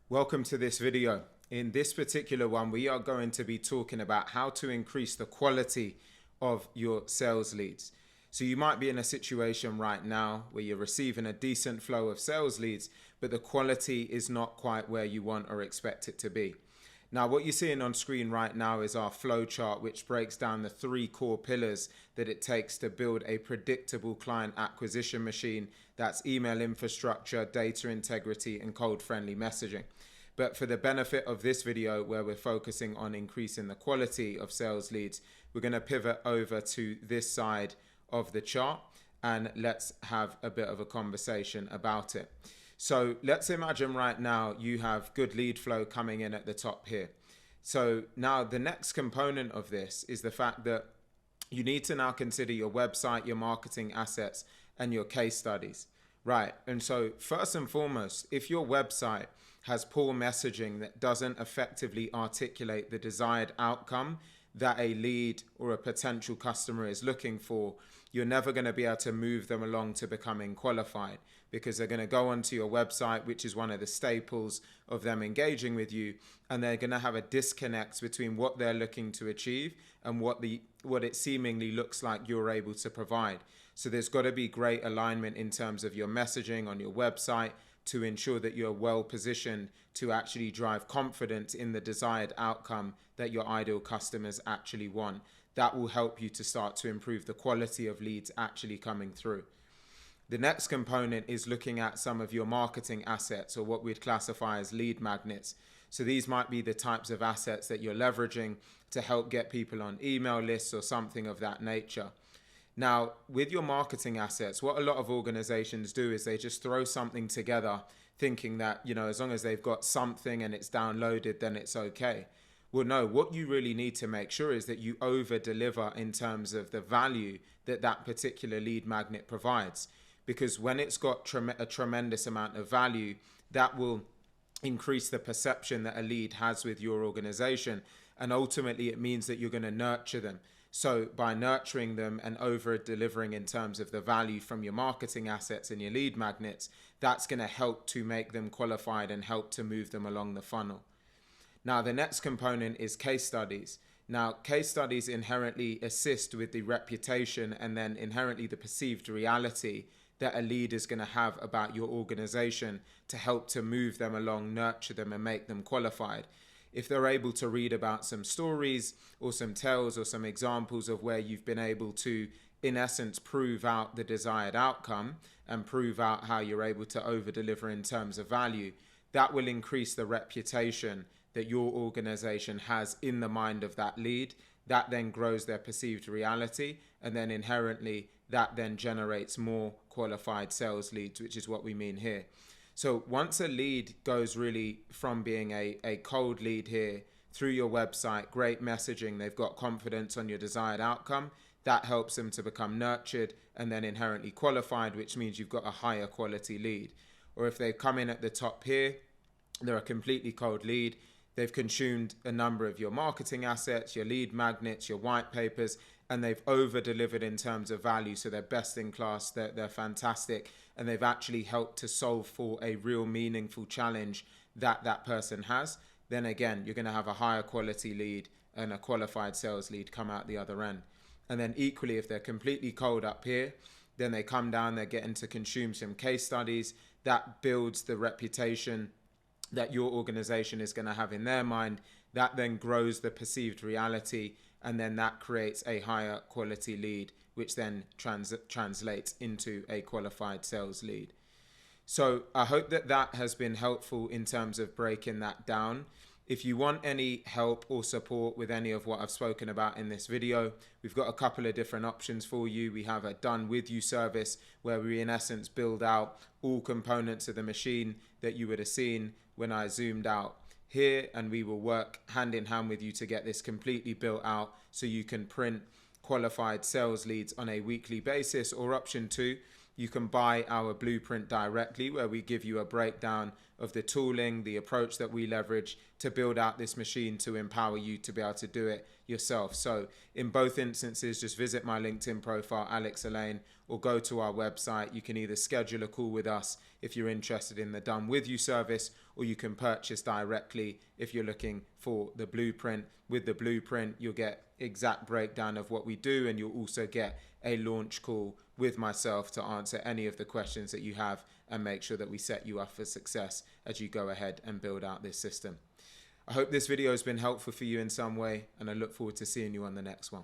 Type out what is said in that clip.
Welcome to this video. In this particular one, we are going to be talking about how to increase the quality of your sales leads. So you might be in a situation right now where you're receiving a decent flow of sales leads, but the quality is not quite where you want or expect it to be. Now, what you're seeing on screen right now is our flow chart, which breaks down the three core pillars that it takes to build a predictable client acquisition machine. That's email infrastructure, data integrity, and code-friendly messaging. But for the benefit of this video, where we're focusing on increasing the quality of sales leads, we're going to pivot over to this side of the chart and let's have a bit of a conversation about it. So let's imagine right now you have good lead flow coming in at the top here. So now the next component of this is the fact that you need to now consider your website, your marketing assets, and your case studies. Right. And so first and foremost, if your website has poor messaging that doesn't effectively articulate the desired outcome that a lead or a potential customer is looking for, you're never going to be able to move them along to becoming qualified, because they're going to go onto your website, which is one of the staples of them engaging with you, and they're going to have a disconnect between what they're looking to achieve and what it seemingly looks like you're able to provide. So there's got to be great alignment in terms of your messaging on your website to ensure that you're well positioned to actually drive confidence in the desired outcome that your ideal customers actually want. That will help you to start to improve the quality of leads actually coming through. The next component is looking at some of your marketing assets, or what we'd classify as lead magnets. So these might be the types of assets that you're leveraging to help get people on email lists or something of that nature. Now, with your marketing assets, what a lot of organizations do is they just throw something together thinking that, as long as they've got something and it's downloaded, then it's okay. Well, no, what you really need to make sure is that you over deliver in terms of the value that that particular lead magnet provides. Because when it's got a tremendous amount of value, that will increase the perception that a lead has with your organization. And ultimately, it means that you're going to nurture them. So by nurturing them and over delivering in terms of the value from your marketing assets and your lead magnets, that's going to help to make them qualified and help to move them along the funnel. Now, the next component is case studies. Now, case studies inherently assist with the reputation and then inherently the perceived reality that a lead is going to have about your organization to help to move them along, nurture them, and make them qualified. If they're able to read about some stories or some tales or some examples of where you've been able to, in essence, prove out the desired outcome and prove out how you're able to over deliver in terms of value, that will increase the reputation that your organization has in the mind of that lead. That then grows their perceived reality, and then inherently that then generates more qualified sales leads, which is what we mean here. So once a lead goes really from being a cold lead here through your website, great messaging, they've got confidence on your desired outcome, that helps them to become nurtured and then inherently qualified, which means you've got a higher quality lead. Or if they come in at the top here, they're a completely cold lead, they've consumed a number of your marketing assets, your lead magnets, your white papers, and they've over delivered in terms of value. So they're best in class, they're fantastic, and they've actually helped to solve for a real meaningful challenge that person has. Then again, you're going to have a higher quality lead and a qualified sales lead come out the other end. And then equally, if they're completely cold up here, then they come down, they're getting to consume some case studies. That builds the reputation that your organization is going to have in their mind. That then grows the perceived reality, and then that creates a higher quality lead, which then translates into a qualified sales lead. So I hope that has been helpful in terms of breaking that down. If you want any help or support with any of what I've spoken about in this video, we've got a couple of different options for you. We have a done with you service where we in essence build out all components of the machine that you would have seen when I zoomed out here, and we will work hand in hand with you to get this completely built out so you can print qualified sales leads on a weekly basis. Or option two, you can buy our blueprint directly, where we give you a breakdown of the tooling, the approach that we leverage to build out this machine to empower you to be able to do it yourself. So in both instances, just visit my LinkedIn profile, Alleyne, or go to our website. You can either schedule a call with us if you're interested in the done with you service, or you can purchase directly if you're looking for the blueprint. With the blueprint, you'll get exact breakdown of what we do, and you'll also get a launch call with myself to answer any of the questions that you have and make sure that we set you up for success as you go ahead and build out this system. I hope this video has been helpful for you in some way, and I look forward to seeing you on the next one.